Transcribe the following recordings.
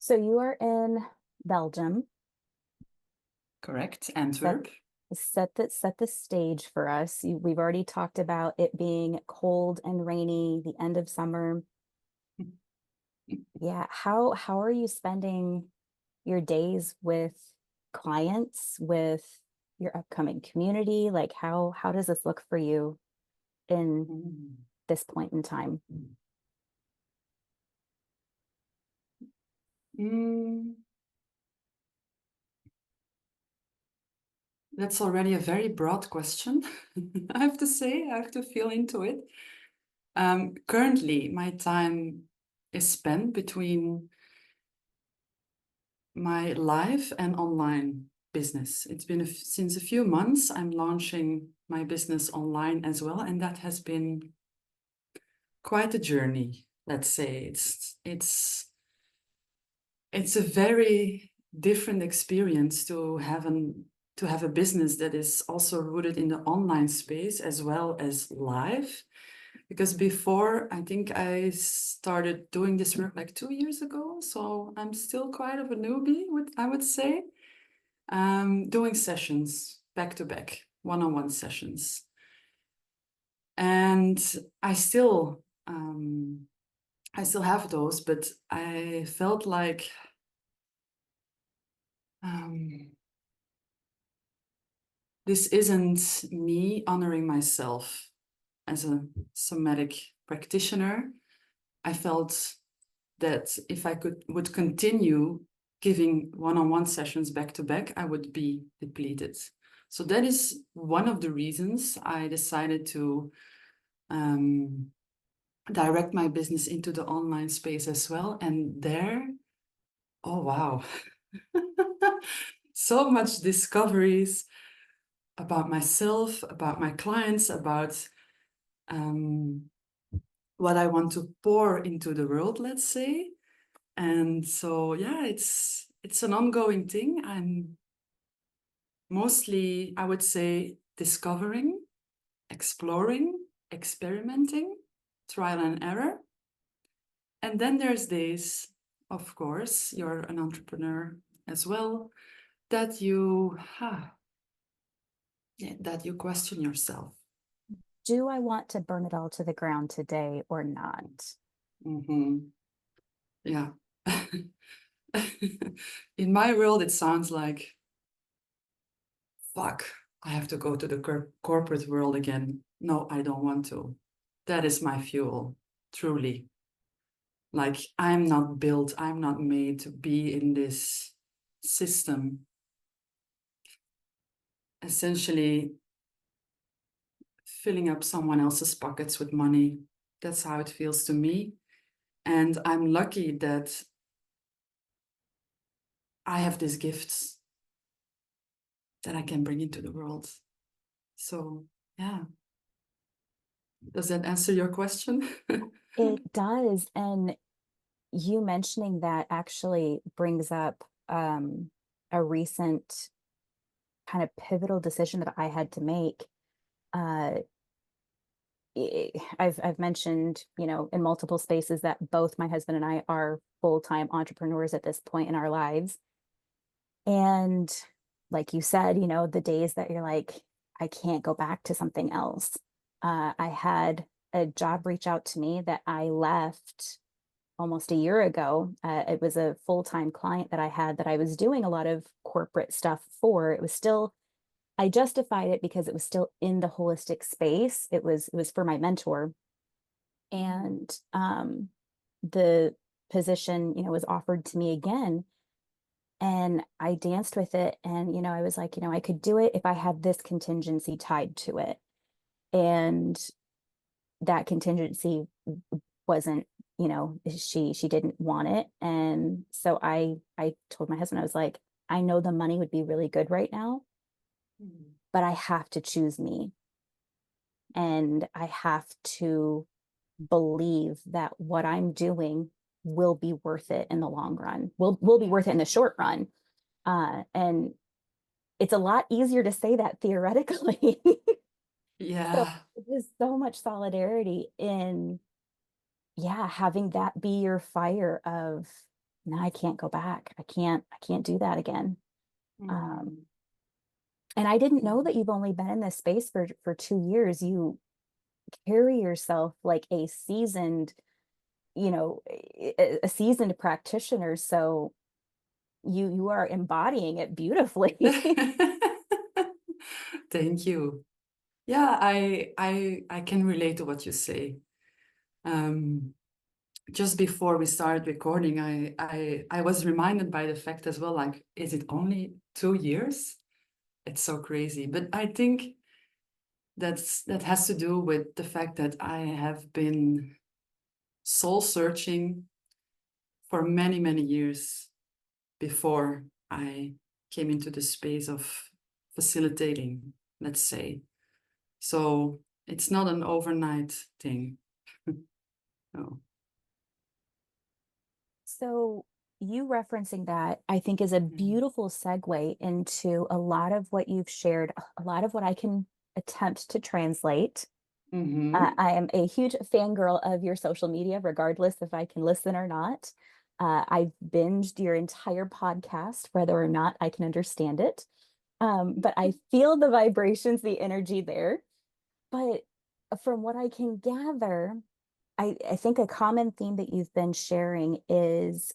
So you are in Belgium. Correct. Set Antwerp. set the stage for us. We've already talked about it being cold and rainy, the end of summer. Yeah, how are you spending your days with clients, with your upcoming community? Like how does this look for you in Mm. this point in time? Mm, that's already a very broad question. I have to say, I have to feel into it. Currently, my time is spent between my live and online business. It's been since a few months, I'm launching my business online as well, and that has been quite a journey. Let's say it's a very different experience to have a business that is also rooted in the online space as well as live. Because before, I think I started doing this work like 2 years ago, so I'm still quite of a newbie, I would say. Doing sessions back to back, one-on-one sessions, and I still I still have those, but I felt like um, this isn't me honoring myself as a somatic practitioner. I felt that if I would continue giving one-on-one sessions back to back, I would be depleted. So that is one of the reasons I decided to um, direct my business into the online space as well. And there, oh wow, so much discoveries about myself, about my clients, about um, what I want to pour into the world, let's say. And so, yeah, it's an ongoing thing. I'm mostly, I would say, discovering, exploring, experimenting, trial and error. And then there's days, of course, you're an entrepreneur as well, that that you question yourself. Do I want to burn it all to the ground today or not? Hmm. Yeah. In my world, it sounds like, fuck, I have to go to the corporate world again. No, I don't want to. That is my fuel, truly. Like, I'm not made to be in this system, essentially filling up someone else's pockets with money. That's how it feels to me. And I'm lucky that I have these gifts that I can bring into the world. So, yeah. Does that answer your question? It does. And you mentioning that actually brings up a recent kind of pivotal decision that I had to make. Uh, I've mentioned, in multiple spaces that both my husband and I are full-time entrepreneurs at this point in our lives. And like you said, the days that you're like, I can't go back to something else. I had a job reach out to me that I left almost a year ago. It was a full-time client that I had that I was doing a lot of corporate stuff for. It was still, I justified it because it was still in the holistic space. It was for my mentor. And the position, was offered to me again. And I danced with it. And, I was like, I could do it if I had this contingency tied to it. And that contingency wasn't, she didn't want it. And so I told my husband, I was like, I know the money would be really good right now, but I have to choose me. And I have to believe that what I'm doing will be worth it in the long run. Will be worth it in the short run. And it's a lot easier to say that theoretically. So Yeah. there's so much solidarity in, yeah, having that be your fire of, now I can't go back. I can't do that again. Um, Mm. and I didn't know Yeah. that you've only been in this space for 2 years. You carry yourself like a seasoned, a seasoned practitioner. So you are embodying it beautifully. Thank you. Yeah, I can relate to what you say. Um, just before we started recording, I was reminded by the fact as well, like, is it only 2 years? It's so crazy. But I think that has to do with the fact that I have been soul searching for many, many years before I came into the space of facilitating, let's say. So it's not an overnight thing. No. So you referencing that, I think, is a Mm. beautiful segue into a lot of what you've shared, a lot of what I can attempt to translate. Mm-hmm. I am a huge fangirl of your social media, regardless if I can listen or not. I've binged your entire podcast, whether or not I can understand it. But I feel the vibrations, the energy there. But from what I can gather, I think a common theme that you've been sharing is,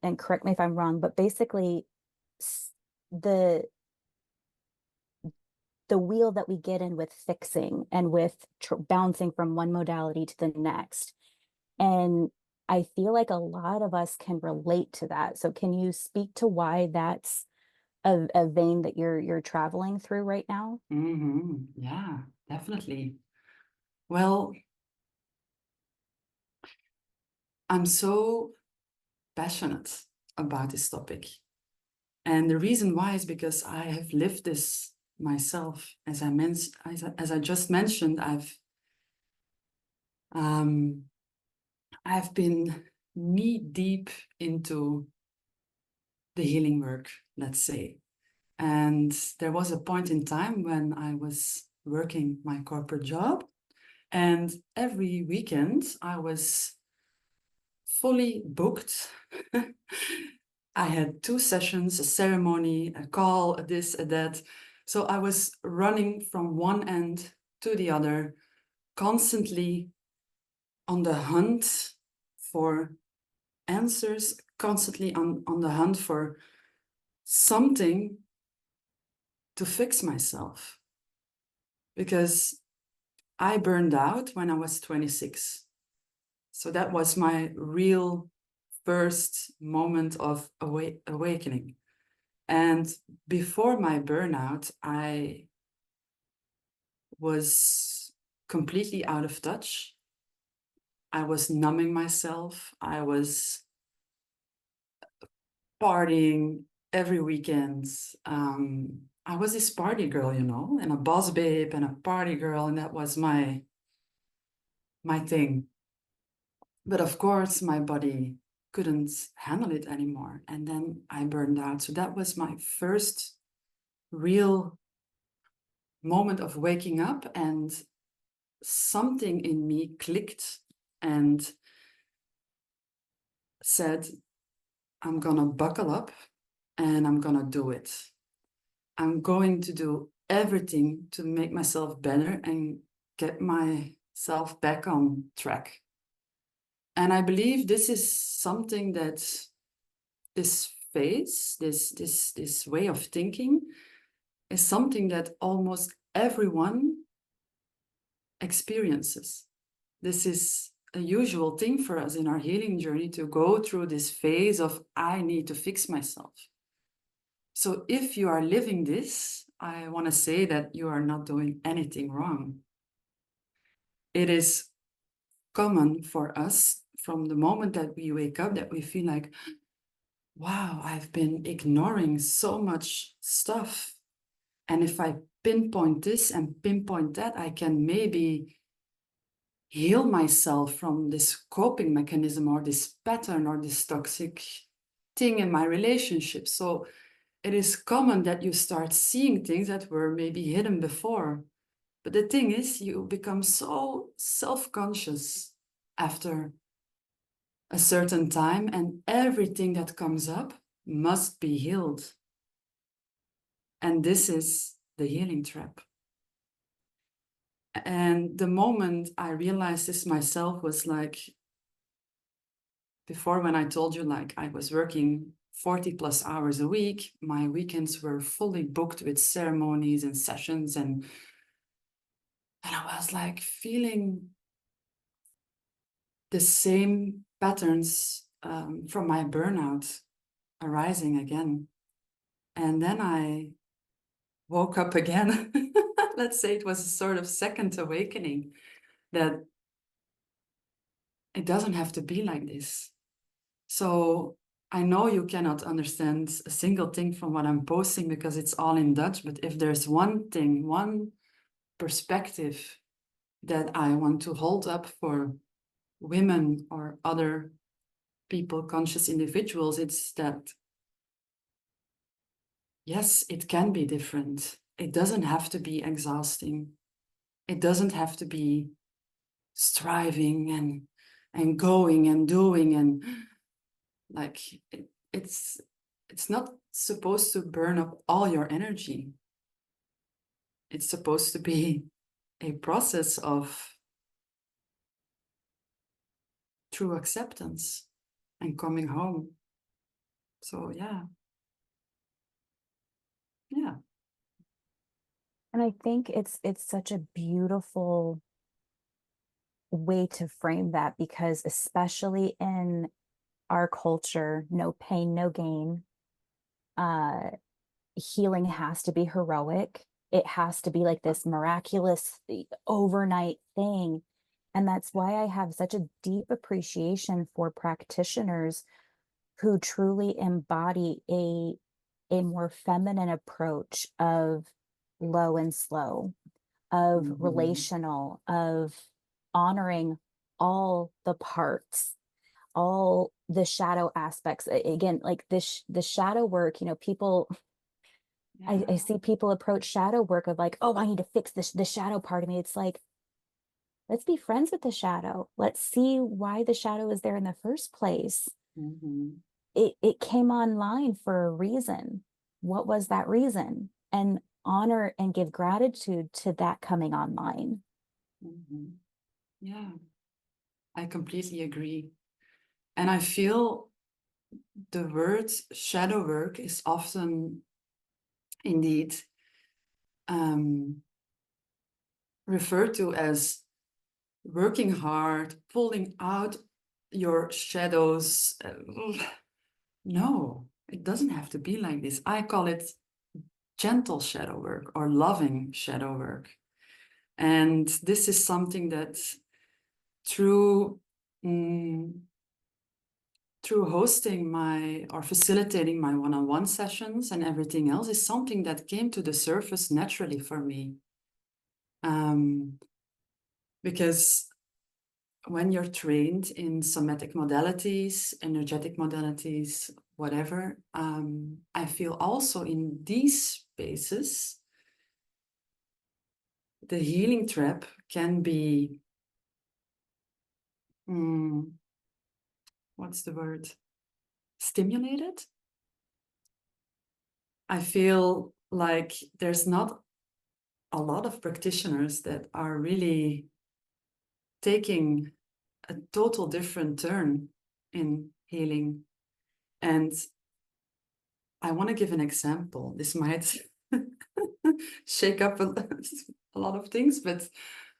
and correct me if I'm wrong, but basically the wheel that we get in with fixing and with bouncing from one modality to the next. And I feel like a lot of us can relate to that. So can you speak to why that's a vein that you're traveling through right now? Mm-hmm. Yeah, definitely. Well, I'm so passionate about this topic. And the reason why is because I have lived this myself. As I just mentioned, um, I've been knee deep into the healing work, let's say. And there was a point in time when I was working my corporate job, and every weekend I was fully booked. I had 2 sessions, a ceremony, a call, a this, a that. So I was running from one end to the other, constantly on the hunt for answers, constantly on the hunt for something to fix myself. Because I burned out when I was 26. So that was my real first moment of awakening. And before my burnout, I was completely out of touch. I was numbing myself. I was partying every weekend. I was this party girl, and a boss babe and a party girl, and that was my thing. But of course, my body couldn't handle it anymore. And then I burned out. So that was my first real moment of waking up, and something in me clicked and said, I'm going to buckle up and I'm going to do it. I'm going to do everything to make myself better and get myself back on track. And I believe this is something that this phase, this way of thinking, is something that almost everyone experiences. This is a usual thing for us in our healing journey, to go through this phase of I need to fix myself. So if you are living this, I want to say that you are not doing anything wrong. It is common for us from the moment that we wake up that we feel like, wow, I've been ignoring so much stuff. And if I pinpoint this and pinpoint that, I can maybe heal myself from this coping mechanism or this pattern or this toxic thing in my relationship. So it is common that you start seeing things that were maybe hidden before. But the thing is, you become so self-conscious after a certain time, and everything that comes up must be healed. And this is the healing trap. And the moment I realized this myself was like, before, when I told you, like, I was working 40 plus hours a week, my weekends were fully booked with ceremonies and sessions, and I was like feeling the same patterns from my burnout arising again. And then I woke up again. Let's say it was a sort of second awakening that it doesn't have to be like this. So I know you cannot understand a single thing from what I'm posting because it's all in Dutch, but if there's one thing, one perspective that I want to hold up for women or other people, conscious individuals, it's that, yes, it can be different. It doesn't have to be exhausting. It doesn't have to be striving and going and doing, and like it's it's not supposed to burn up all your energy. It's supposed to be a process of true acceptance and coming home. So yeah. And I think it's such a beautiful way to frame that, because especially in our culture, no pain, no gain. Uh, Healing has to be heroic. It has to be like this miraculous overnight thing. And that's why I have such a deep appreciation for practitioners who truly embody a more feminine approach of low and slow, of Mhm. relational, of honoring all the parts, all the shadow aspects. Again, like the shadow work, people, I Yeah. see people approach shadow work of like, oh, I need to fix the shadow part of me. It's like, let's be friends with the shadow. Let's see why the shadow is there in the first place. Mhm. It came online for a reason. What was that reason? And honor and give gratitude to that coming online. Mhm. Yeah, I completely agree. And I feel the word shadow work is often indeed um, referred to as working hard, pulling out your shadows. No, it doesn't have to be like this. I call it gentle shadow work or loving shadow work. And this is something that through mm, through hosting my or facilitating my one-on-one sessions and everything else is something that came to the surface naturally for me. Because when you're trained in somatic modalities, energetic modalities, whatever, I feel also in these spaces, the healing trap can be, what's the word? Stimulated. I feel like there's not a lot of practitioners that are really taking a total different turn in healing. And I want to give an example. This might shake up a lot of things, but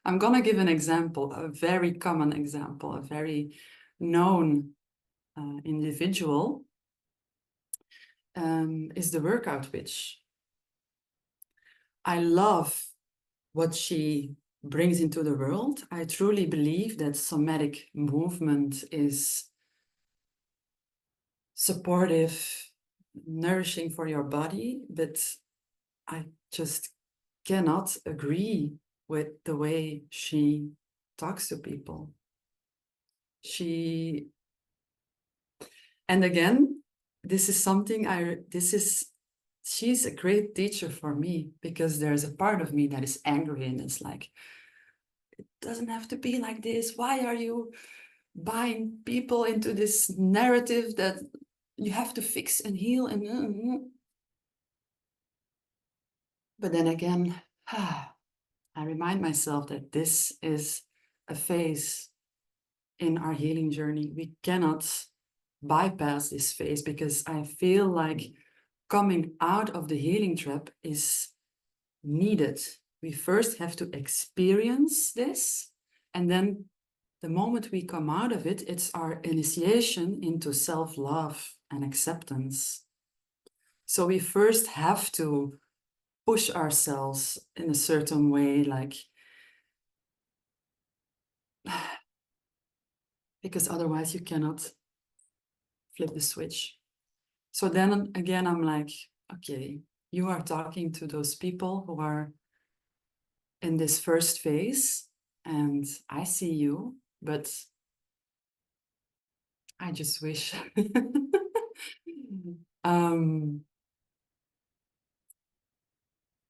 I'm going to give an example, a very common example, a very known individual is the workout witch. I love what she brings into the world. I truly believe that somatic movement is supportive, nourishing for your body, but I just cannot agree with the way she talks to people. She, and again, this is something she's a great teacher for me because there's a part of me that is angry and it's like, it doesn't have to be like this. Why are you buying people into this narrative that you have to fix and heal and but then again, I remind myself that this is a phase in our healing journey. We cannot bypass this phase because I feel like coming out of the healing trap is needed. We first have to experience this, and then the moment we come out of it, it's our initiation into self-love and acceptance. So we first have to push ourselves in a certain way, like, because otherwise you cannot flip the switch. So then again, I'm like, okay, you are talking to those people who are in this first phase, and I see you, but I just wish um,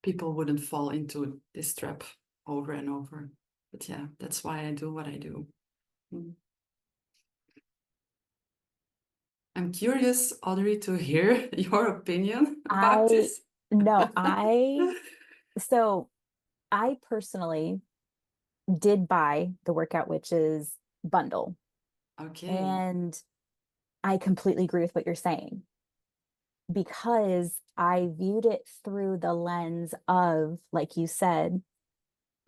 people wouldn't fall into this trap over and over. But yeah, that's why I do what I do. I'm curious, Audrey, to hear your opinion about I this. no, so I personally did buy the Workout Witches bundle, Okay. and I completely agree with what you're saying, because I viewed it through the lens of, like you said,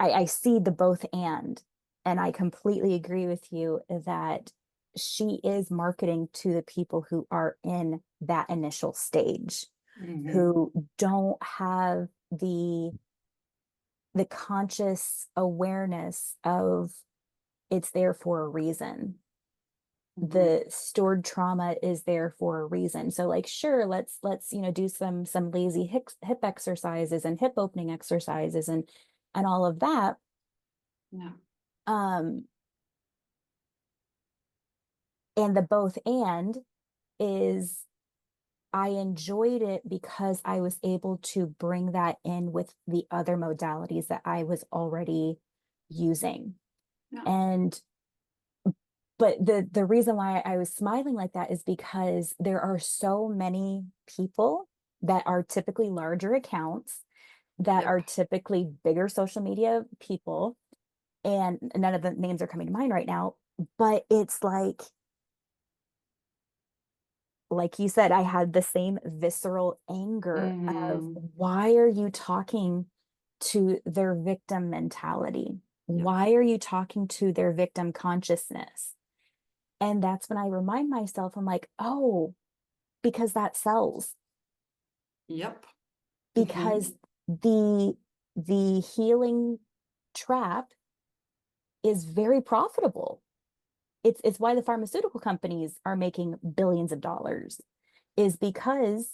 I see the both and I completely agree with you that she is marketing to the people who are in that initial stage, Mm-hmm. who don't have the conscious awareness of it's there for a reason. Mm-hmm. The stored trauma is there for a reason. So like, sure, let's do some lazy hip exercises and hip opening exercises and all of that. Yeah. um and the both and is, I enjoyed it because I was able to bring that in with the other modalities that I was already using. Yeah. And but the reason why I was smiling like that is because there are so many people that are typically larger accounts, that Yep. are typically bigger social media people, and none of the names are coming to mind right now, but it's like you said, I had the same visceral anger of, Mm-hmm. why are you talking to their victim mentality? Yep. Why are you talking to their victim consciousness? And that's when I remind myself, I'm like, oh, because that sells. Yep. Mm-hmm. Because the the healing trap is very profitable. It's why the pharmaceutical companies are making billions of dollars, is because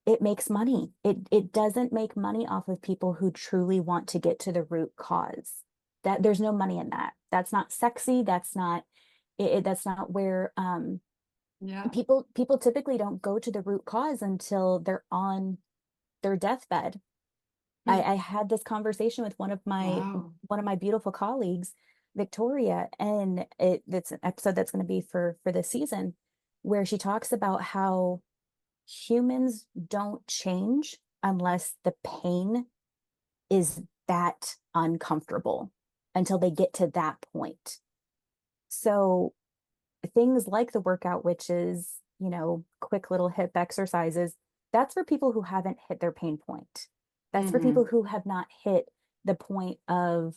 it makes money. It doesn't make money off of people who truly want to get to the root cause. That there's no money in that. That's not sexy. That's not where Yeah. people typically don't go to the root cause until they're on their deathbed. Hmm. I had this conversation with Wow. one of my beautiful colleagues, Victoria, and it's an episode that's going to be for this season, where she talks about how humans don't change unless the pain is that uncomfortable, until they get to that point. So things like the Workout Witches, quick little hip exercises, that's for people who haven't hit their pain point. That's for Mm-hmm. people who have not hit the point of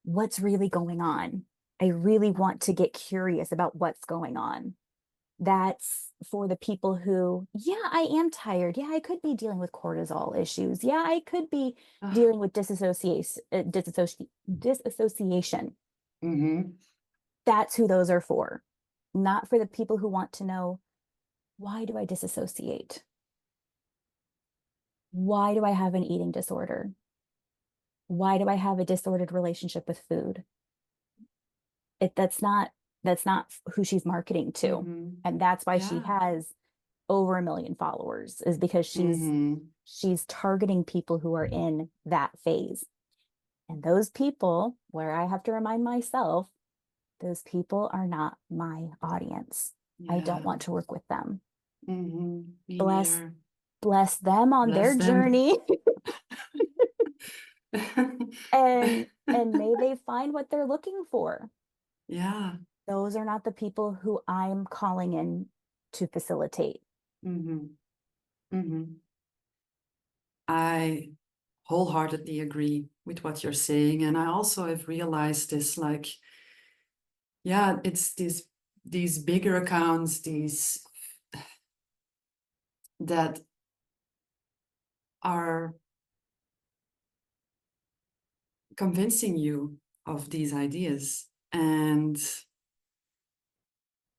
what's really going on. I really want to get curious about what's going on. That's for the people who, yeah, I am tired. Yeah, I could be dealing with cortisol issues. Yeah, I could be Ah. dealing with disassociation. Mm-hmm. That's who those are for. Not for the people who want to know, why do I disassociate? Why do I have an eating disorder? Why do I have a disordered relationship with food? That's not who she's marketing to. Mm-hmm. And that's why she Yeah. has over 1 million followers, is because Mm-hmm. she's targeting people who are in that phase. And those people, where I have to remind myself, those people are not my audience. I don't Yeah. want to work with them. Me Bless neither. bless them on Bless their them. journey and may they find what they're looking for. Yeah. Those are not the people who I'm calling in to facilitate. hmm hmm I wholeheartedly agree with what you're saying. And I also have realized this, like, yeah, it's these bigger accounts, these that are convincing you of these ideas. And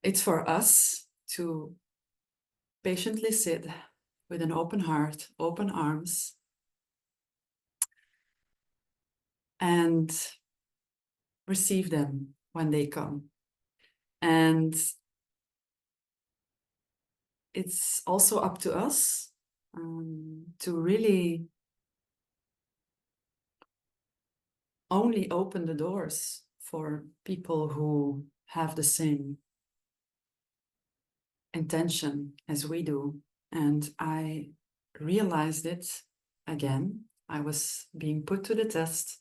it's for us to patiently sit with an open heart, open arms, and receive them when they come. And it's also up to us to really only open the doors for people who have the same intention as we do. And I realized it again. I was being put to the test.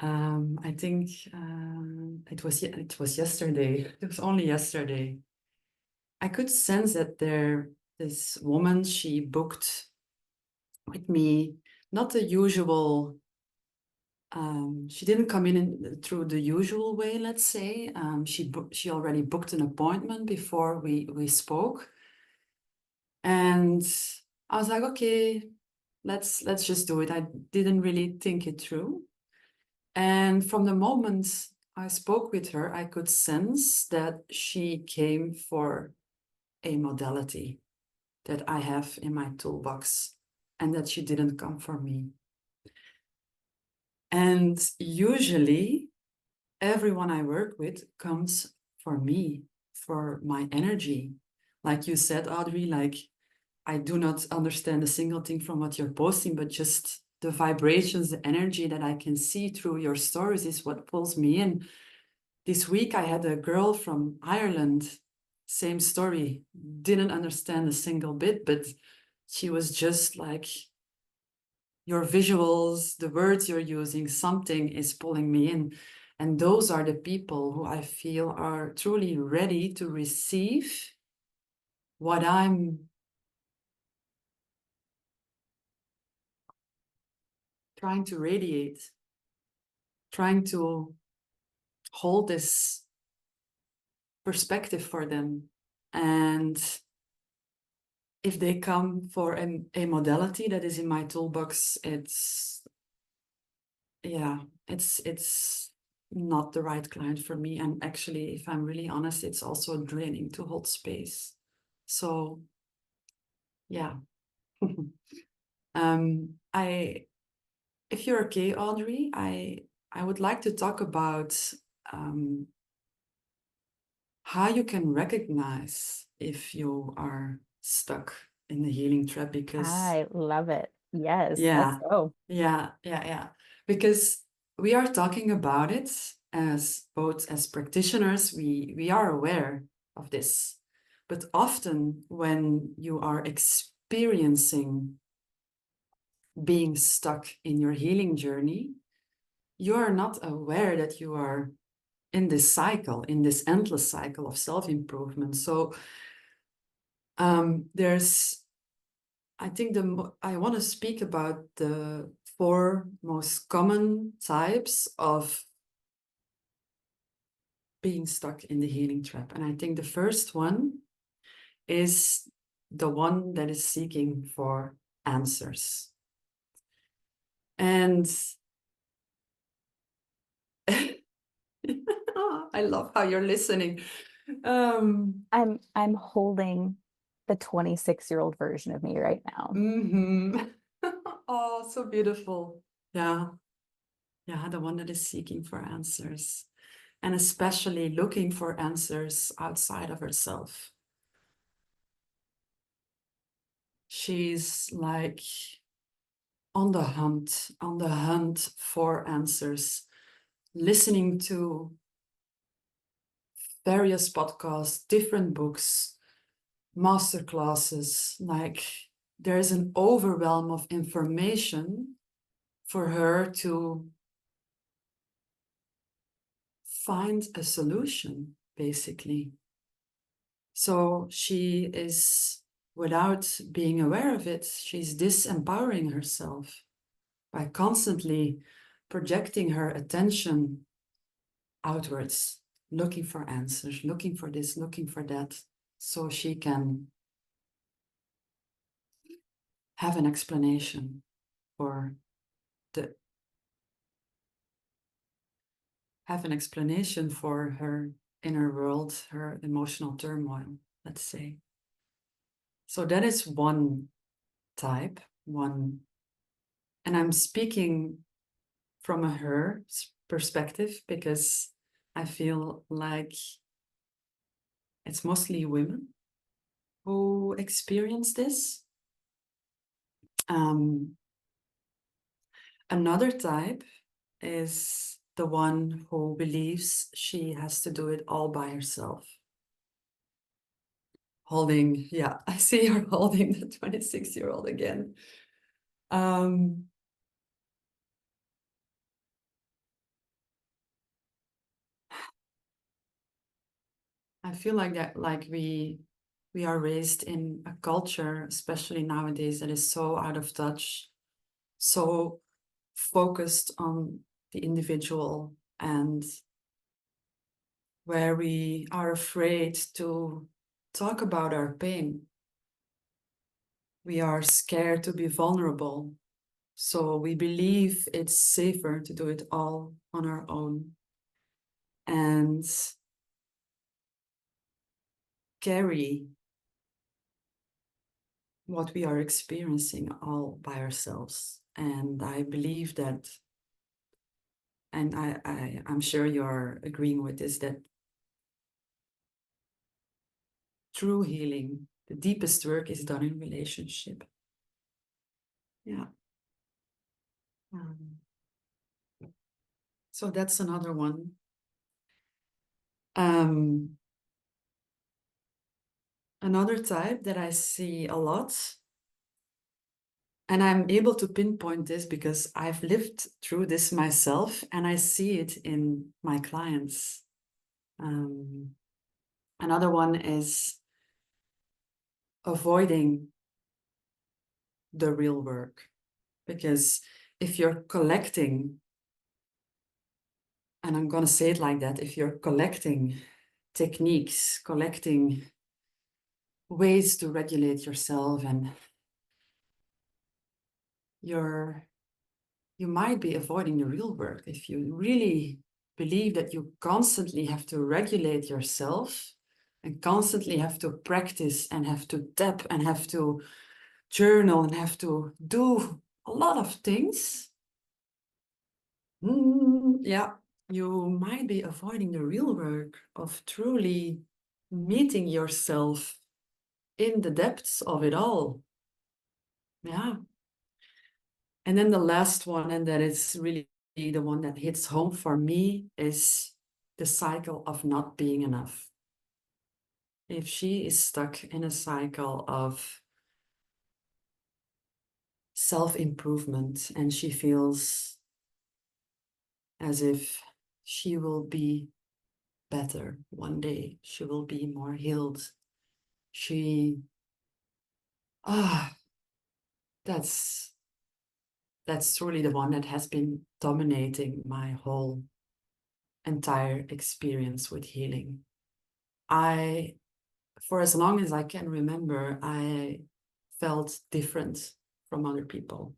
I think it was yesterday. It was only yesterday. I could sense that this woman, she booked with me, not the usual. She didn't come through the usual way, let's say. She already booked an appointment before we spoke, and I was like, okay, let's just do it. I didn't really think it through, and from the moment I spoke with her, I could sense that she came for a modality that I have in my toolbox, and that she didn't come for me. And usually everyone I work with comes for me, for my energy. Like you said, Audrey, like I do not understand a single thing from what you're posting, but just the vibrations, the energy that I can see through your stories is what pulls me in. This week I had a girl from Ireland, same story, didn't understand a single bit, but she was just like, your visuals, the words you're using, something is pulling me in. And those are the people who I feel are truly ready to receive what I'm trying to radiate, trying to hold this perspective for them. And if they come for a modality that is in my toolbox, yeah, it's not the right client for me. And actually, if I'm really honest, it's also draining to hold space. So yeah. I if you're okay, Audrey, I would like to talk about um how you can recognize if you are stuck in the healing trap, because I love it. Yes, let's yeah, go. yeah. Because we are talking about it as both as practitioners, we are aware of this. But often when you are experiencing being stuck in your healing journey, you are not aware that you are in this cycle, in this endless cycle of self-improvement. So there's I think I want to speak about the four most common types of being stuck in the healing trap. And I think the first one is the one that is seeking for answers. And I love how you're listening. Um, I'm holding the 26-year-old version of me right now. mhm. Oh, so beautiful. Yeah. Yeah, the one that is seeking for answers, and especially looking for answers outside of herself. She's like on the hunt for answers, listening to various podcasts, different books, master classes. Like there's an overwhelm of information for her to find a solution, basically. So she is, without being aware of it, she's disempowering herself by constantly projecting her attention outwards, looking for answers, looking for this, looking for that, so she can have an explanation for the her inner world, her emotional turmoil, let's say. So that is one type, one, and I'm speaking from a her perspective because I feel like it's mostly women who experience this. Another type is the one who believes she has to do it all by herself. Holding, yeah, I see her holding the 26-year-old again. I feel like that, like we are raised in a culture, especially nowadays, that is so out of touch, so focused on the individual, and where we are afraid to talk about our pain. We are scared to be vulnerable. So we believe it's safer to do it all on our own and carry what we are experiencing all by ourselves. And I believe that, and I'm sure you're agreeing with this, that true healing, the deepest work is done in relationship. Yeah. So that's another one. Another type that I see a lot, and I'm able to pinpoint this because I've lived through this myself and I see it in my clients. Another one is avoiding the real work. Because if you're collecting, and I'm going to say it like that, if you're collecting techniques, collecting ways to regulate yourself, and you might be avoiding the real work. If you really believe that you constantly have to regulate yourself and constantly have to practice and have to tap and have to journal and have to do a lot of things, yeah, you might be avoiding the real work of truly meeting yourself in the depths of it all. Yeah. And then the last one, and that is really the one that hits home for me, is the cycle of not being enough. If she is stuck in a cycle of self-improvement and she feels as if she will be better one day, she will be more healed, ah, that's truly the one that has been dominating my whole entire experience with healing. For as long as I can remember, I felt different from other people.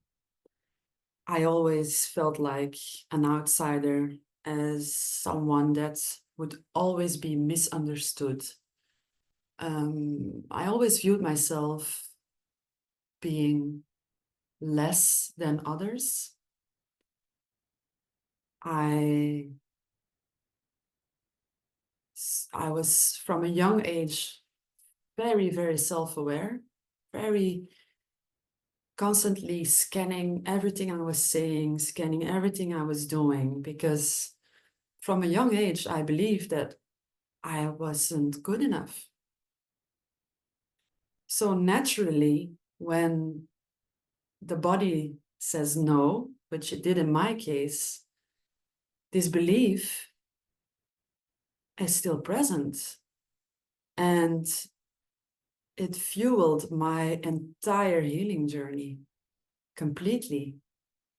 I always felt like an outsider, as someone that would always be misunderstood. I always viewed myself being less than others. I was from a young age very, very self-aware, very constantly scanning everything I was saying, scanning everything I was doing, because from a young age, I believed that I wasn't good enough. So naturally, when the body says no, which it did in my case, this belief is still present. And it fueled my entire healing journey completely.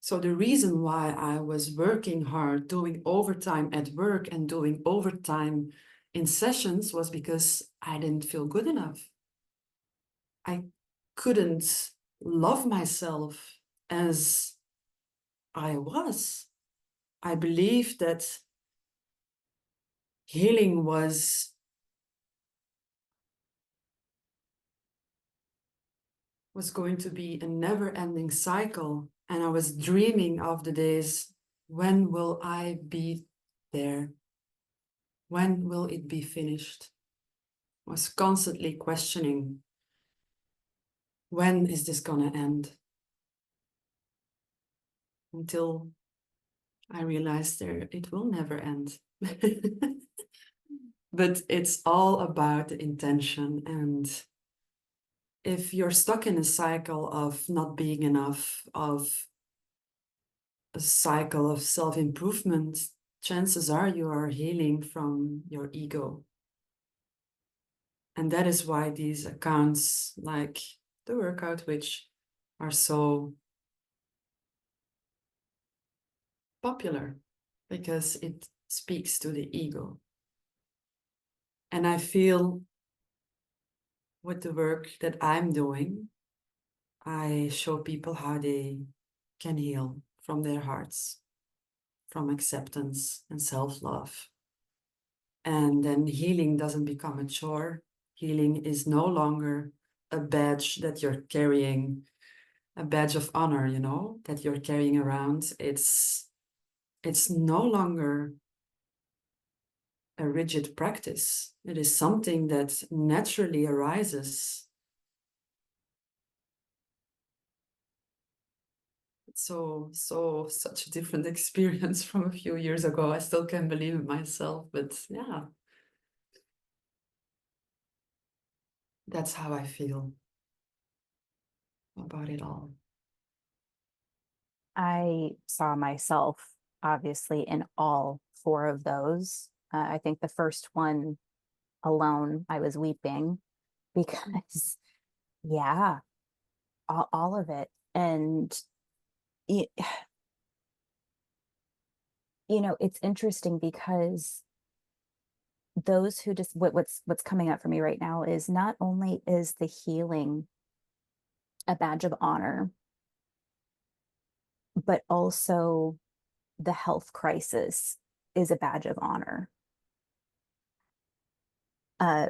So the reason why I was working hard, doing overtime at work and doing overtime in sessions was because I didn't feel good enough. I couldn't love myself as I was. I believed that healing was going to be a never-ending cycle, and I was dreaming of the days, when will I be there? When will it be finished? I was constantly questioning, when is this gonna end? Until I realized it will never end. But it's all about the intention. And if you're stuck in a cycle of not being enough, of a cycle of self-improvement, chances are you are healing from your ego. And that is why these accounts like the workout, which are so popular, because it speaks to the ego. And I feel with the work that I'm doing, I show people how they can heal from their hearts, from acceptance and self-love. And then healing doesn't become a chore. Healing is no longer a badge that you're carrying, a badge of honor, you know, that you're carrying around. It's no longer a rigid practice. It is something that naturally arises. Such a different experience from a few years ago. I still can't believe it myself, but yeah, that's how I feel about it all. I saw myself obviously in all four of those. I think the first one alone, I was weeping because, yeah, all of it. And, y- it's interesting because those who just what's coming up for me right now is not only is the healing a badge of honor, but also the health crisis is a badge of honor. Uh,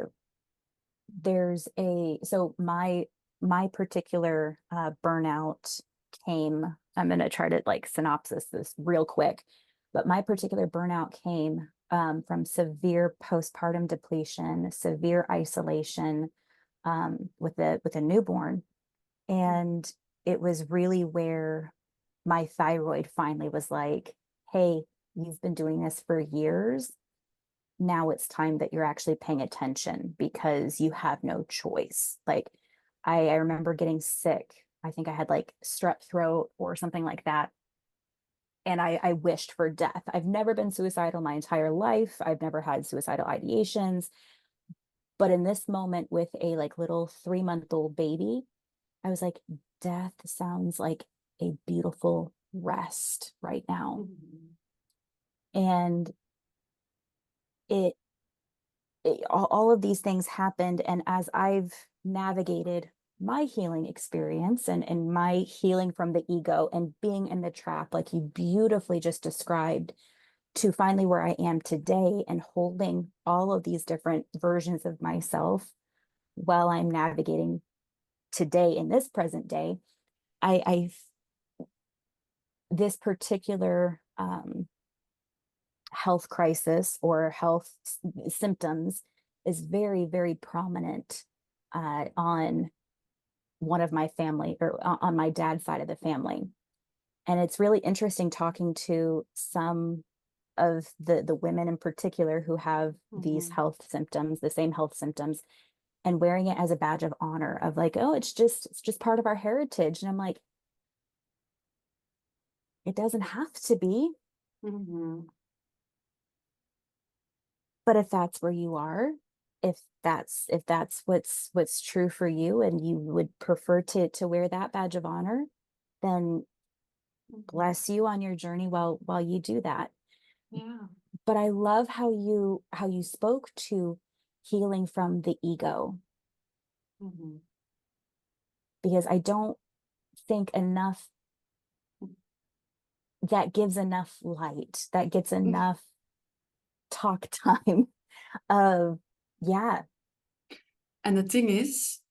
there's a so my particular burnout came. I'm going to try to like synopsis this real quick, but my particular burnout came from severe postpartum depletion, severe isolation with a newborn, and it was really where my thyroid finally was like, "Hey, you've been doing this for years. Now it's time that you're actually paying attention because you have no choice." Like I remember getting sick. I think I had like strep throat or something like that. And I wished for death. I've never been suicidal my entire life. I've never had suicidal ideations. But in this moment with a like little 3-month-old baby, I was like, death sounds like a beautiful rest right now. And it all of these things happened. And as I've navigated my healing experience and my healing from the ego and being in the trap, like you beautifully just described, to finally where I am today and holding all of these different versions of myself while I'm navigating today in this present day, I this particular health crisis or health symptoms is very, very prominent on one of my family or on my dad's side of the family. And it's really interesting talking to some of the women in particular who have these Mhm. health symptoms, the same health symptoms, and wearing it as a badge of honor of like, oh, it's just part of our heritage. And I'm like, it doesn't have to be. Mhm. But if that's where you are, if that's what's true for you and you would prefer to wear that badge of honor, then Mhm. bless you on your journey while you do that. Yeah. But I love how you spoke to healing from the ego, Mhm. because I don't think enough that gives enough light, that gets enough talk time of, yeah. And the thing is,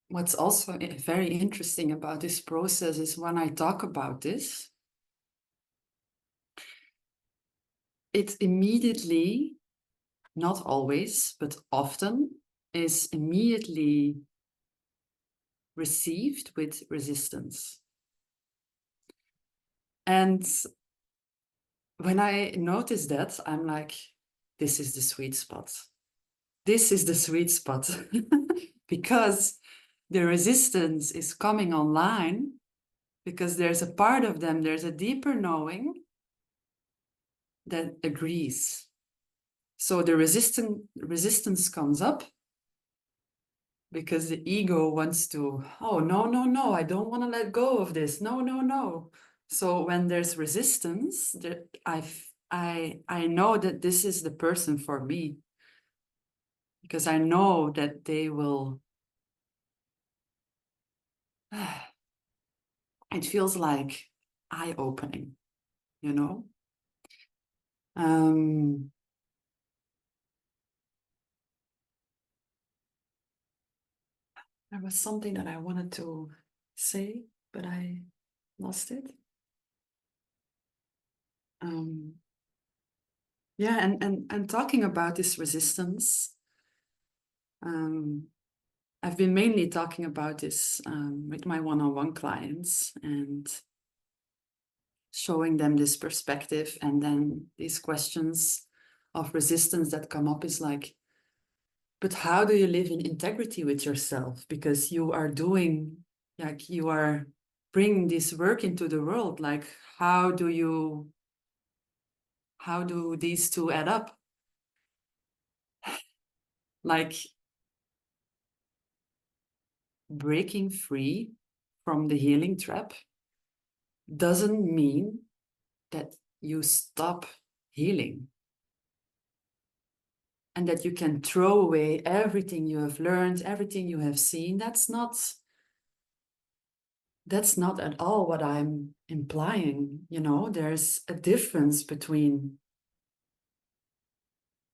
what's also very interesting about this process is when I talk about this, it immediately, not always, but often, is immediately received with resistance. And when I notice that, I'm like, this is the sweet spot. This is the sweet spot. Because the resistance is coming online, because there's a part of them, there's a deeper knowing that agrees. So the resistance comes up because the ego wants to, oh, no, no, no, I don't want to let go of this. No, no, no. So when there's resistance, that I know that this is the person for me, because I know that they will, it feels like eye-opening, you know? Um, there was something that I wanted to say, but I lost it. Um, yeah, and talking about this resistance, um, I've been mainly talking about this with my one-on-one clients and showing them this perspective, and then these questions of resistance that come up is like, but how do you live in integrity with yourself? Because you are doing, like, you are bringing this work into the world. Like, how do these two add up? Like, breaking free from the healing trap doesn't mean that you stop healing and that you can throw away everything you have learned, everything you have seen. That's not at all what I'm implying. You know, there's a difference between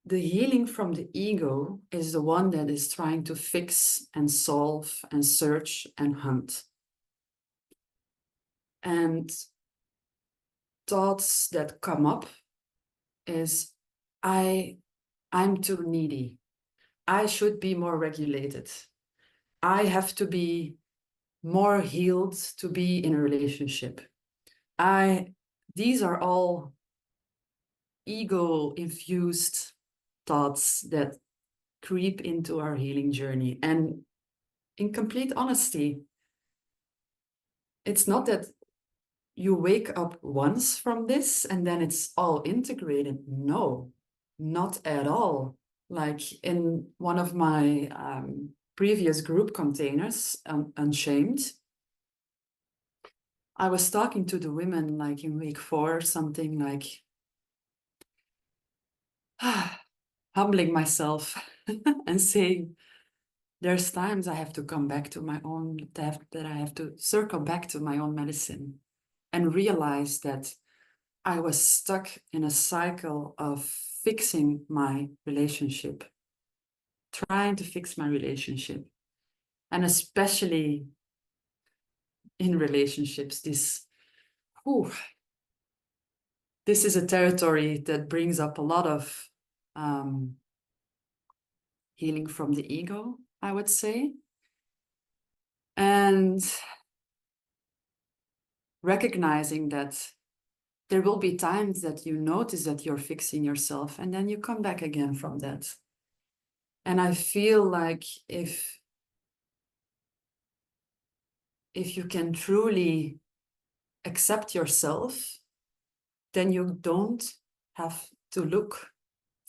the healing from the ego is the one that is trying to fix and solve and search and hunt. And thoughts that come up is, I'm too needy. I should be more regulated. I have to be more healed to be in a relationship. These are all ego infused thoughts that creep into our healing journey. And in complete honesty, it's not that you wake up once from this and then it's all integrated. No, not at all. Like in one of my previous group containers, Unshamed, I was talking to the women like in week 4 or something, like humbling myself and saying, there's times I have to come back to my own, that I have to circle back to my own medicine and realize that I was stuck in a cycle of fixing my relationship, trying to fix my relationship. And especially in relationships, whew, this is a territory that brings up a lot of healing from the ego, I would say. And recognizing that there will be times that you notice that you're fixing yourself, and then you come back again from that. And I feel like if you can truly accept yourself, then you don't have to look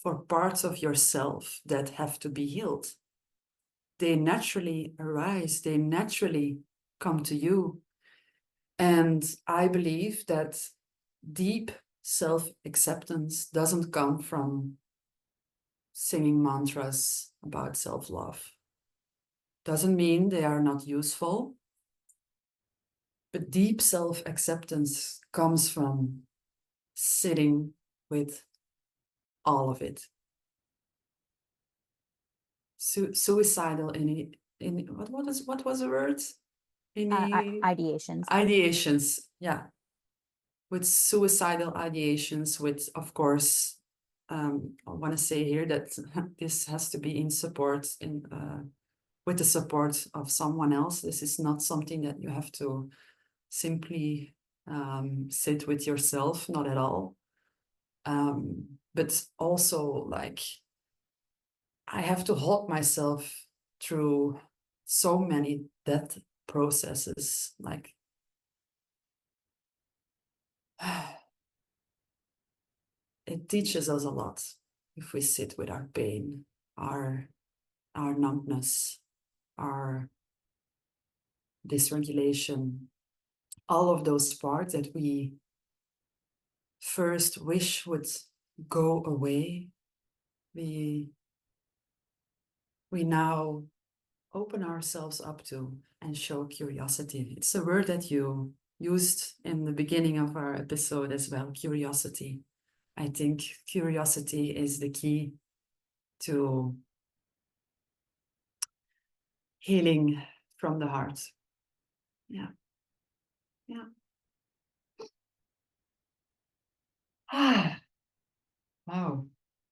for parts of yourself that have to be healed. They naturally arise, they naturally come to you. And I believe that deep self-acceptance doesn't come from singing mantras about self-love. Doesn't mean they are not useful, but deep self-acceptance comes from sitting with all of it. Suicidal in what was the word? Ideations. Ideations, yeah. With suicidal ideations, with, of course, I want to say here that this has to be in support, with the support of someone else. This is not something that you have to simply sit with yourself, not at all. But also, like, I have to hold myself through so many death processes, like it teaches us a lot if we sit with our pain, our numbness, our dysregulation, all of those parts that we first wish would go away. We now open ourselves up to and show curiosity. It's a word that you used in the beginning of our episode as well, curiosity. I think curiosity is the key to healing from the heart. Yeah. Yeah. Wow.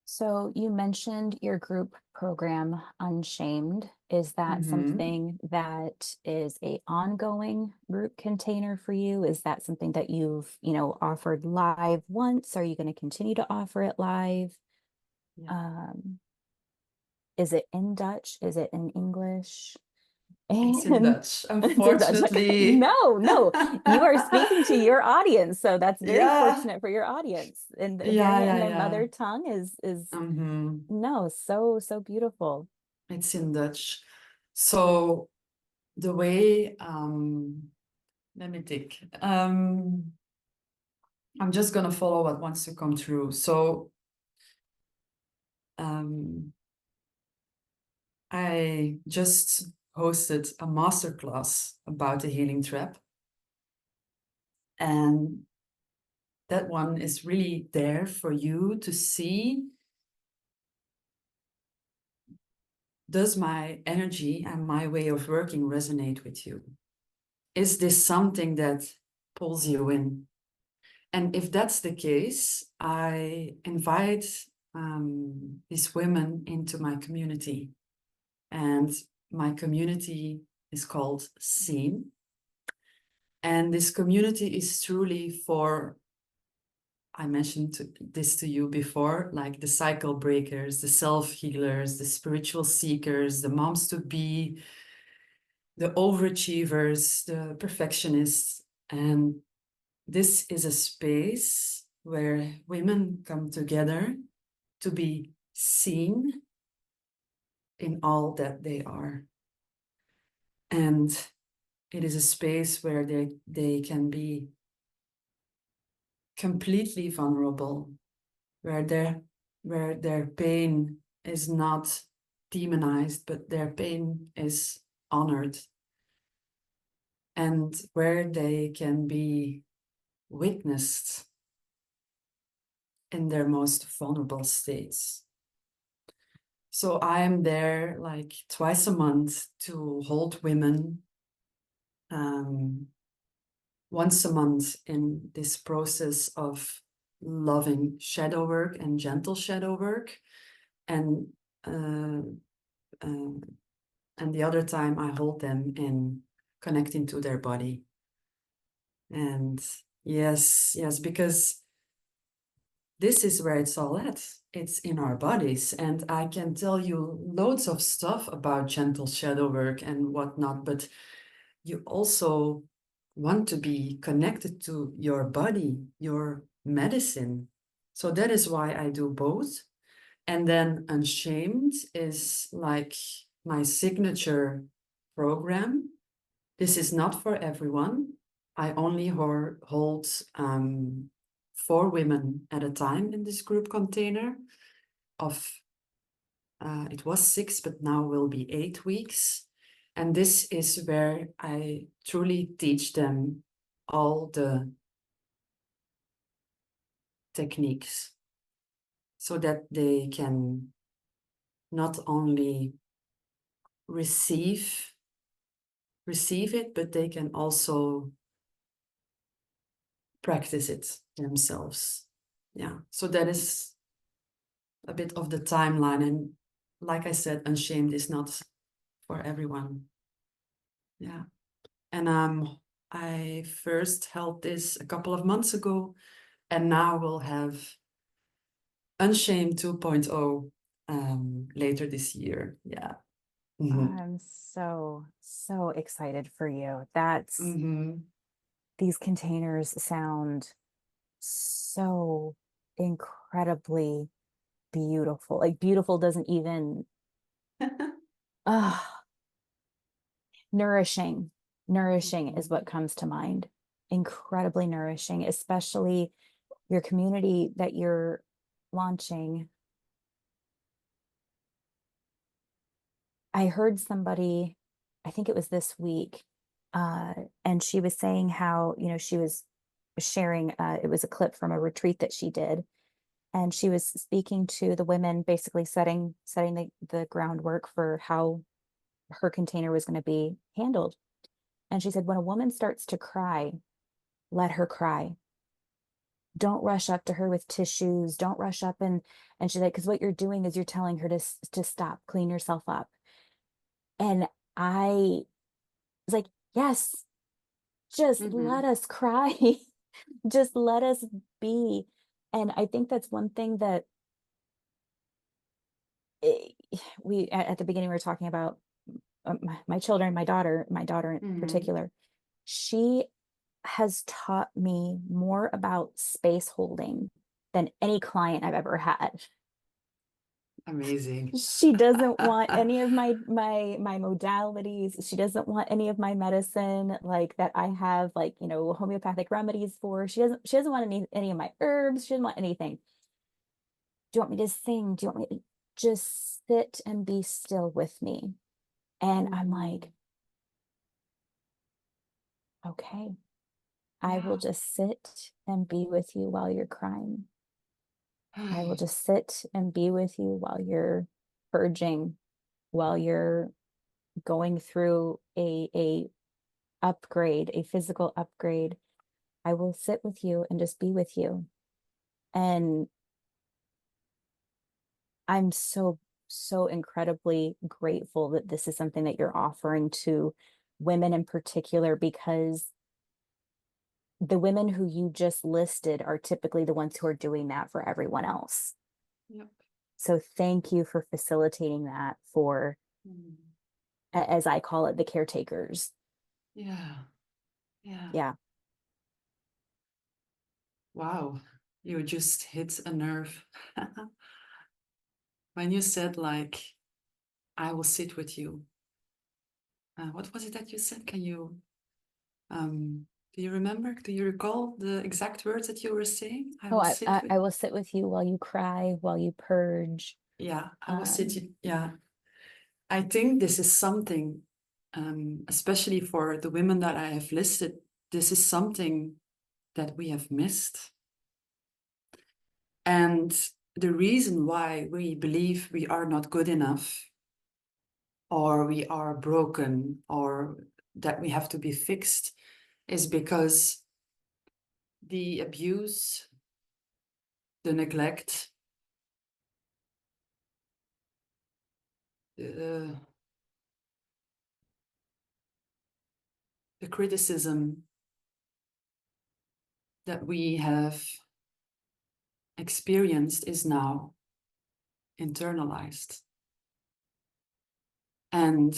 So you mentioned your group program, Unshamed. Is that something that is a ongoing group container for you? Is that something that you've, offered live once? Are you going to continue to offer it live? Yeah. Is it in Dutch? Is it in English? It's in And Dutch, it's in Dutch. Okay. unfortunately. No, you are speaking to your audience, so that's very Yeah. fortunate for your audience. And hearing Yeah, it in yeah, their yeah. mother tongue is Mm-hmm. no, so beautiful. It's in Dutch. So the way, let me think. I'm just gonna follow what wants to come through. So I just hosted a masterclass about the healing trap. And that one is really there for you to see, does my energy and my way of working resonate with you? Is this something that pulls you in? And if that's the case, I invite these women into my community. And my community is called Seen. And this community is truly for, I mentioned this to you before, like the cycle breakers, the self-healers, the spiritual seekers, the moms to be, the overachievers, the perfectionists. And this is a space where women come together to be seen in all that they are. And it is a space where they can be completely vulnerable, where their pain is not demonized, but their pain is honored, and where they can be witnessed in their most vulnerable states. So I am there like twice a month to hold women, once a month in this process of loving shadow work and gentle shadow work. And and the other time I hold them in connecting to their body. And Yes, yes, because this is where it's all at. It's in our bodies. And I can tell you loads of stuff about gentle shadow work and whatnot, but you also want to be connected to your body, your medicine. So that is why I do both. And then Unshamed is like my signature program. This is not for everyone. I only hold 4 women at a time in this group container of, it was 6, but now will be 8 weeks. And this is where I truly teach them all the techniques so that they can not only receive receive it, but they can also practice it themselves. Yeah. So that is a bit of the timeline. And like I said, Unshamed is not for everyone. Yeah. And I first held this a couple of months ago, and now we'll have Unshamed 2.0 later this year. Yeah. Mm-hmm. I'm so, so excited for you. That's Mm-hmm. these containers sound so incredibly beautiful. Like beautiful doesn't even uh nourishing. Nourishing is what comes to mind. Incredibly nourishing, especially your community that you're launching. I heard somebody, I think it was this week, uh, and she was saying how, she was sharing, it was a clip from a retreat that she did. And she was speaking to the women, basically setting the groundwork for how her container was going to be handled. And she said, when a woman starts to cry, let her cry. Don't rush up to her with tissues. Don't rush up and she's like, because what you're doing is you're telling her to stop, clean yourself up. And I was like, yes, just Mm-hmm. let us cry. Just let us be. And I think that's one thing that eh, we at the beginning we were talking about my children, my daughter in Mm-hmm. particular. She has taught me more about space holding than any client I've ever had. Amazing. She doesn't want any of my modalities. She doesn't want any of my medicine like that I have like, homeopathic remedies for. She doesn't want any of my herbs. She doesn't want anything. Do you want me to sing? Do you want me to just sit and be still with me? And I'm Mhm. like, okay, I will Yeah. just sit and be with you while you're crying. I will just sit and be with you while you're purging, while you're going through a upgrade, a physical upgrade. I will sit with you and just be with you. And I'm so, so incredibly grateful that this is something that you're offering to women in particular, because the women who you just listed are typically the ones who are doing that for everyone else. Yep. So thank you for facilitating that for, Mm. as I call it, the caretakers. Yeah. Yeah. Yeah. Wow. You just hit a nerve. When you said like, I will sit with you. What was it that you said? Can you um do you remember? Do you recall the exact words that you were saying? I Oh, will I, sit I, with I will sit with you while you cry, while you purge. yeah, I will sit Um, yeah. I think this is something, especially for the women that I have listed, this is something that we have missed. And the reason why we believe we are not good enough, or we are broken, or that we have to be fixed, is because the abuse, the neglect, the, the criticism, that we have experienced is now internalized. And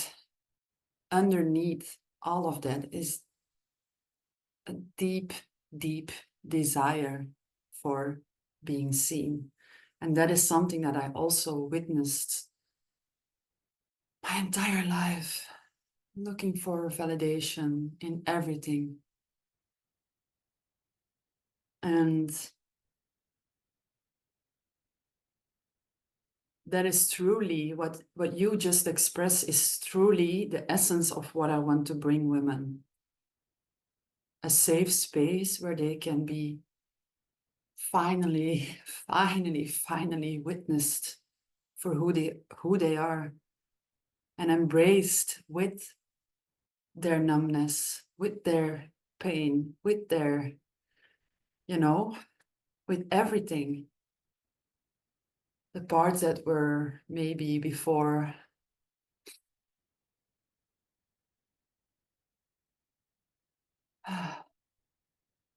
underneath all of that is a deep, deep desire for being seen. And that is something that I also witnessed my entire life, looking for validation in everything. And that is truly what you just expressed is truly the essence of what I want to bring women. A safe space where they can be finally, finally witnessed for who they are and embraced with their numbness, with their pain, with their, with everything. The parts that were maybe before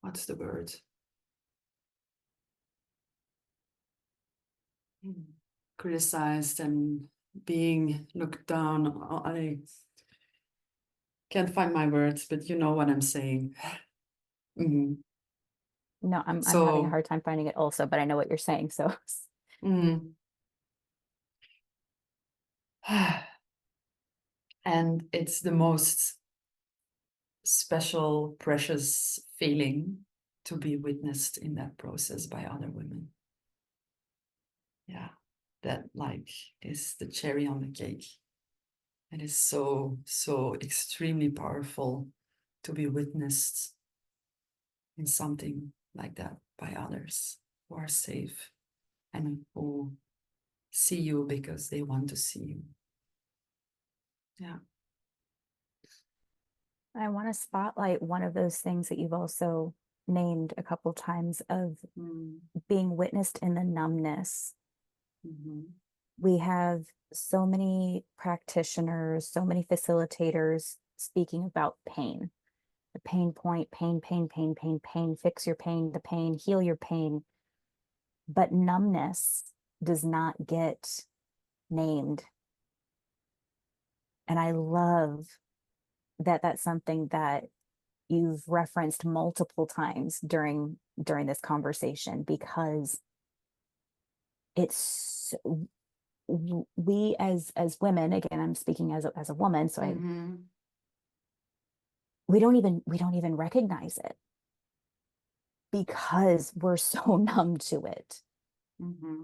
what's the word? Criticized and being looked down. I can't find my words, but you know what I'm saying. Mm. No, I'm having a So, hard time finding it also, but I know what you're saying. So mm. And it's the most special, precious feeling to be witnessed in that process by other women. Yeah, that like is the cherry on the cake. It is so, so extremely powerful to be witnessed in something like that by others who are safe and who see you because they want to see you. Yeah. I want to spotlight one of those things that you've also named a couple times of Mm. being witnessed in the numbness. Mm-hmm. We have so many practitioners, so many facilitators speaking about pain, the pain point, pain, pain, pain, pain, pain, fix your pain, the pain, heal your pain. But numbness does not get named. And I love that that's something that you've referenced multiple times during this conversation because it's we as women, again I'm speaking as a woman, so I Mm-hmm. we don't even recognize it because we're so numb to it. Mm-hmm.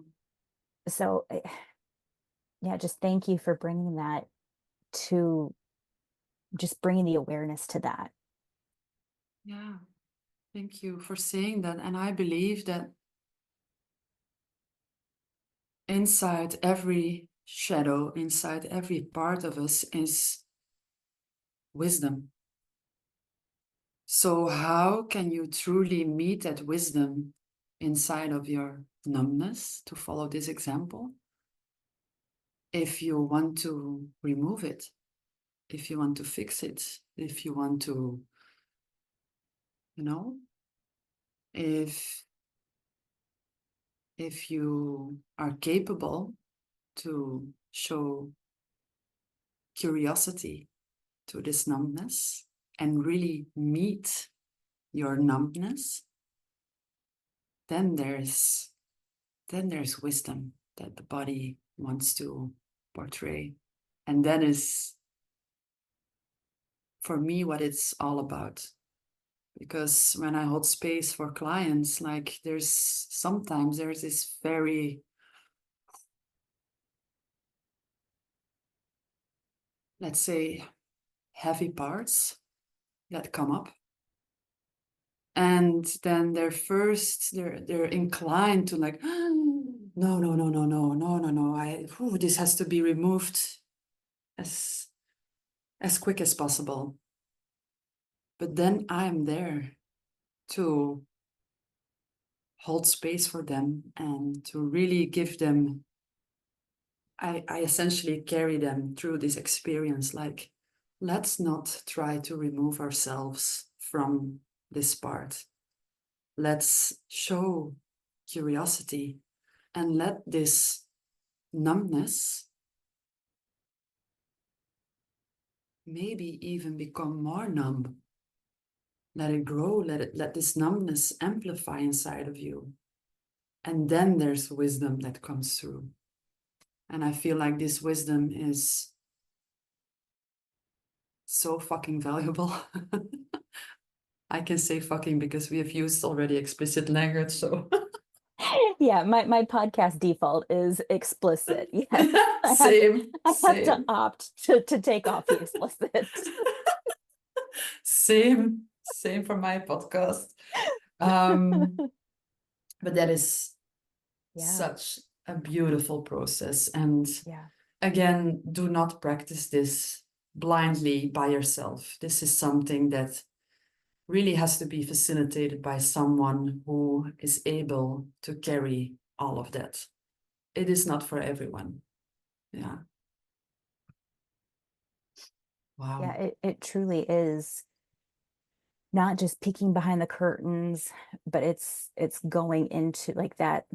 So yeah, just thank you for bringing that to just bringing the awareness to that. Yeah. Thank you for saying that. And I believe that inside every shadow, inside every part of us is wisdom. So, how can you truly meet that wisdom inside of your numbness, to follow this example? If you want to remove it, if you want to fix it, if you want to, you know, if you are capable to show curiosity to this numbness and really meet your numbness, then there's wisdom that the body wants to portray. And that is for me what it's all about. Because when I hold space for clients, like sometimes there's this very, let's say, heavy parts that come up. And then they're inclined to like, no, no, no, no, no, no, no, no. This has to be removed as quick as possible. But then I'm there to hold space for them and to really give them, I essentially carry them through this experience. Like, let's not try to remove ourselves from this part. let's show curiosity and let this numbness maybe even become more numb. Let it grow, let this numbness amplify inside of you. And then there's wisdom that comes through. And I feel like this wisdom is so fucking valuable. I can say fucking because we have used already explicit language, so Yeah, my podcast default is explicit. Yes. same, I have to same, opt to take off the explicit. same for my podcast. But that is Yeah, such a beautiful process. And yeah, again, do not practice this blindly by yourself. This is something that really has to be facilitated by someone who is able to carry all of that. It is not for everyone. Yeah. yeah. Wow. It truly is not just peeking behind the curtains, but it's going into like that.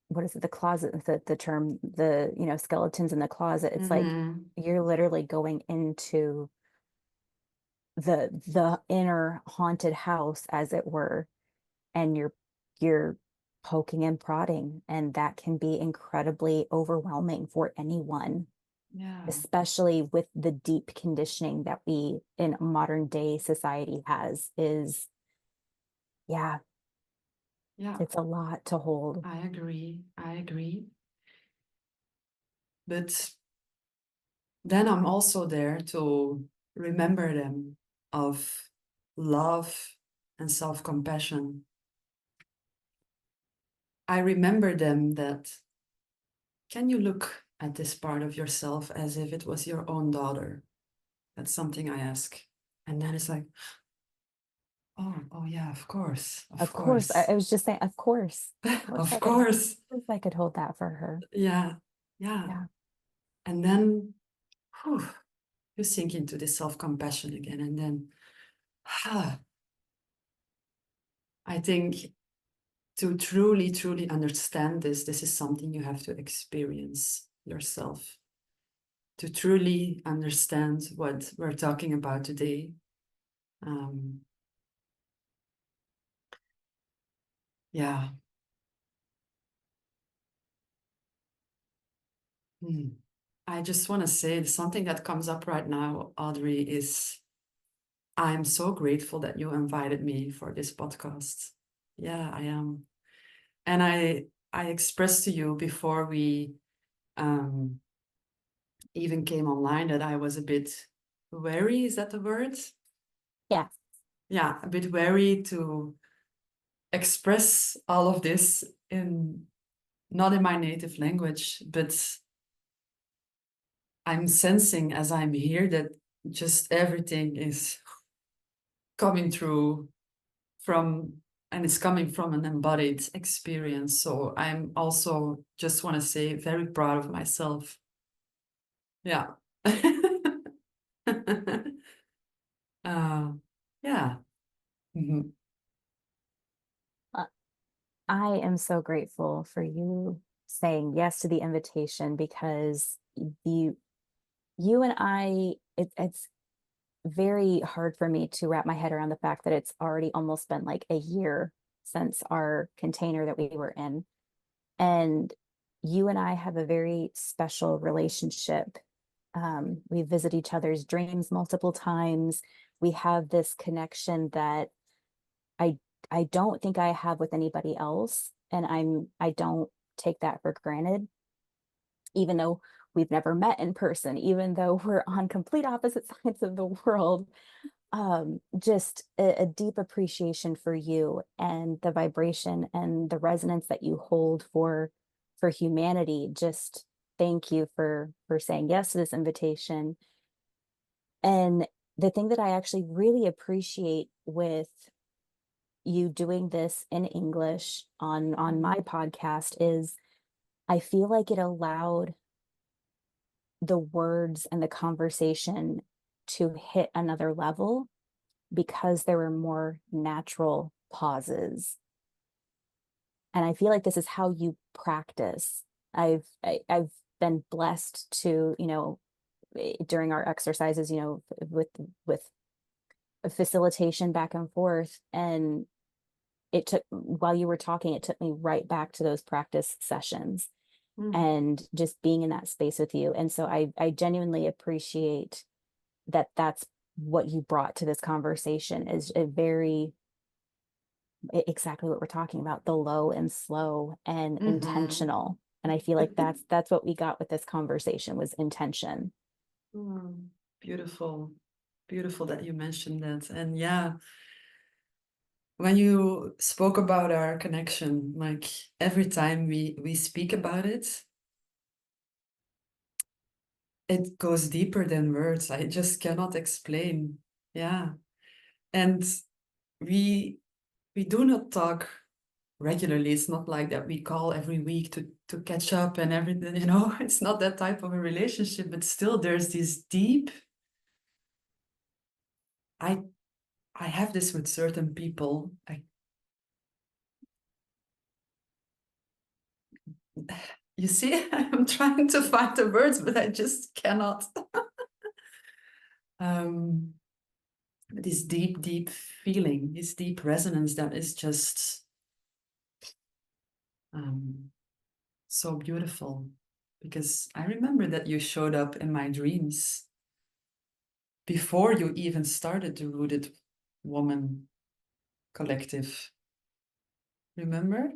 What is it? The closet, the term, skeletons in the closet. It's like Mm-hmm. you're literally going into the inner haunted house, as it were, and you're poking and prodding, and that can be incredibly overwhelming for anyone, Yeah. especially with the deep conditioning that we in modern day society has. Is Yeah, Yeah. it's a lot to hold. I agree. I agree. But then I'm also there to remember them of love and self-compassion. I remember them that can you look at this part of yourself as if it was your own daughter? That's something I ask. And then it's like, oh yeah, of course, of Of course, I, course, I was just saying, of course of I could, of course. course I could hold that for her. Yeah, yeah. Yeah, And then whew, you sink into this self-compassion again. And then I think to truly, truly understand this, this is something you have to experience yourself. To truly understand what we're talking about today. Um, yeah. Hmm. I just want to say something that comes up right now, Audrey, is I'm so grateful that you invited me for this podcast. Yeah, I am. And I expressed to you before we um, even came online that I was a bit wary. Is that the word? yeah. Yeah, a bit wary to express all of this in not in my native language, but I'm sensing as I'm here that just everything is coming through from and it's coming from an embodied experience. So I'm also just want to say very proud of myself. Yeah. uh, yeah. Mhm. Uh, I am so grateful for you saying yes to the invitation, because you and it's very hard for me to wrap my head around the fact that it's already almost been like a year since our container that we were in. And you and I have a very special relationship. We visit each other's dreams multiple times. We have this connection that I I don't think I have with anybody else. And I don't take that for granted, even though we've never met in person, even though we're on complete opposite sides of the world. Just a deep appreciation for you and the vibration and the resonance that you hold for humanity. Just thank you for saying yes to this invitation. And the thing that I actually really appreciate with you doing this in English on my podcast is I feel like it allowed the words and the conversation to hit another level because there were more natural pauses. And I feel like this is how you practice. I've been blessed to, during our exercises, with a facilitation back and forth. And it took, while you were talking, it took me right back to those practice sessions Mm. and just being in that space with you. And so I genuinely appreciate that that's what you brought to this conversation, is a very exactly what we're talking about, the low and slow and Mm-hmm. intentional. And I feel like that's what we got with this conversation, was intention. Mm, beautiful. Beautiful that you mentioned that. And yeah, when you spoke about our connection, like every time we speak about it, it goes deeper than words. I just cannot explain. Yeah. And we we do not talk regularly. It's not like that we call every week to catch up and everything, you know. It's not that type of a relationship, but still there's this deep. I I have this with certain people. You see, I'm trying to find the words, but I just cannot. um, this deep, deep feeling, this deep resonance that is just um, so beautiful. Because I remember that you showed up in my dreams before you even started the Rooted Woman Collective. Remember?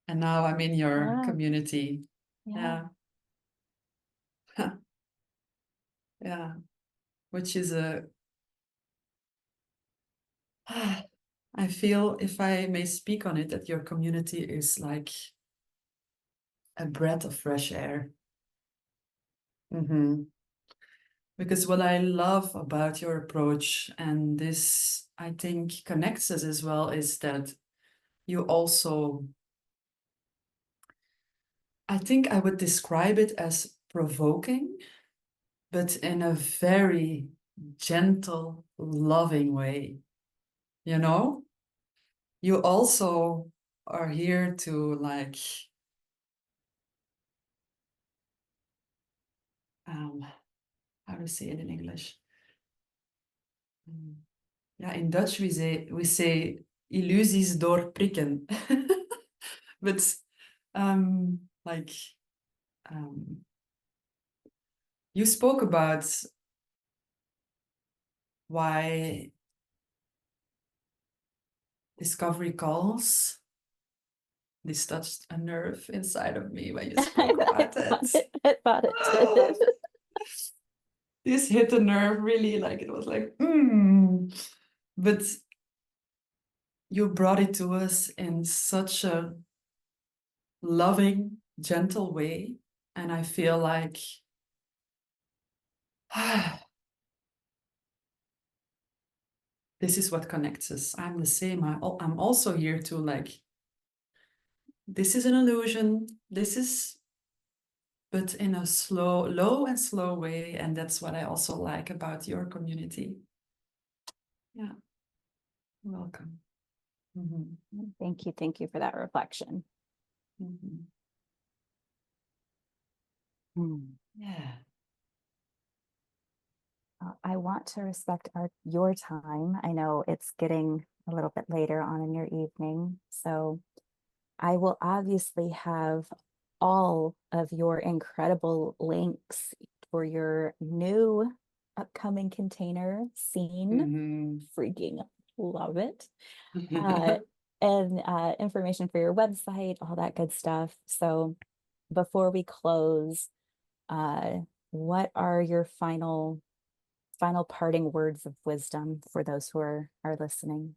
And now I'm in your Yeah, community. yeah. Yeah. Yeah. Which is a I feel, if I may speak on it, that your community is like a breath of fresh air. Hmm. Because what I love about your approach, and this I think connects us as well, is that you also, I think I would describe it as provoking, but in a very gentle, loving way. You know, you also are here to like, um, how to say it in English? Ja, in Dutch we say illusies doorprikken. But like um, you spoke about why discovery calls. This touched a nerve inside of me when you spoke I about thought it. it, I thought it did. This hit the nerve really, like it was like, mm. But you brought it to us in such a loving, gentle way. And I feel like this is what connects us. I'm the same. I'm also here to like, this is an illusion. This is, but in a slow, low and slow way. And that's what I also like about your community. Yeah, welcome. Mm-hmm. Thank you for that reflection. Mm-hmm. Hmm. Yeah. I want to respect your time. I know it's getting a little bit later on in your evening, so I will obviously have all of your incredible links for your new upcoming container scene. Mm-hmm. Freaking love it. Uh, and information for your website, all that good stuff. So before we close, uh, what are your final parting words of wisdom for those who are listening?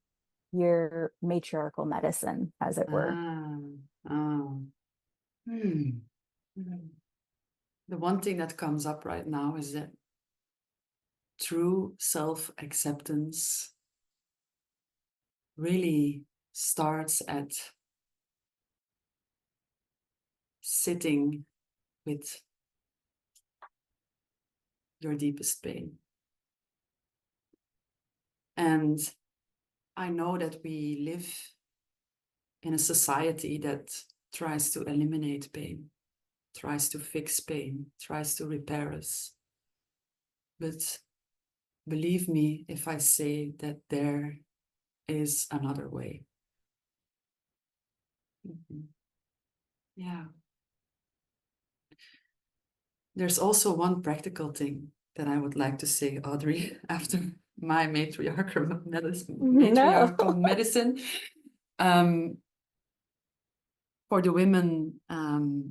Your matriarchal medicine, as it were. Ah, ah. Hmm. Hmm. The one thing that comes up right now is that true self-acceptance really starts at sitting with your deepest pain. And I know that we live in a society that tries to eliminate pain, tries to fix pain, tries to repair us. But believe me if I say that there is another way. Mhm. Yeah. There's also one practical thing that I would like to say, Audrey, after my No. matriarchal medicine. Um, for the women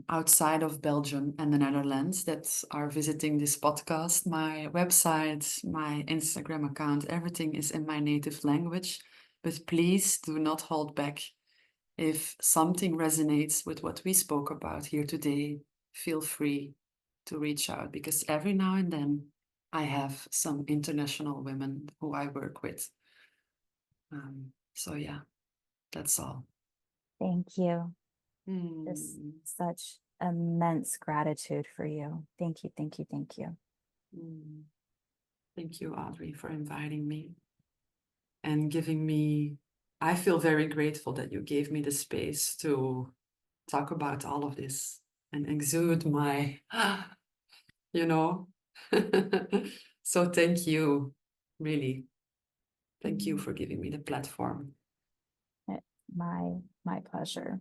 outside of Belgium and the Netherlands that are visiting this podcast, my website, my Instagram account, everything is in my native language. But please do not hold back. If something resonates with what we spoke about here today, feel free to reach out, because every now and then I have some international women who I work with. So yeah, that's all. Thank you. Just Hmm. such immense gratitude for you. Thank you, thank you, thank you. Mm. Thank you, Audrey, for inviting me and giving me. I feel very grateful that you gave me the space to talk about all of this and exude my, you know. So thank you, really. Thank you Mm, for giving me the platform. My pleasure.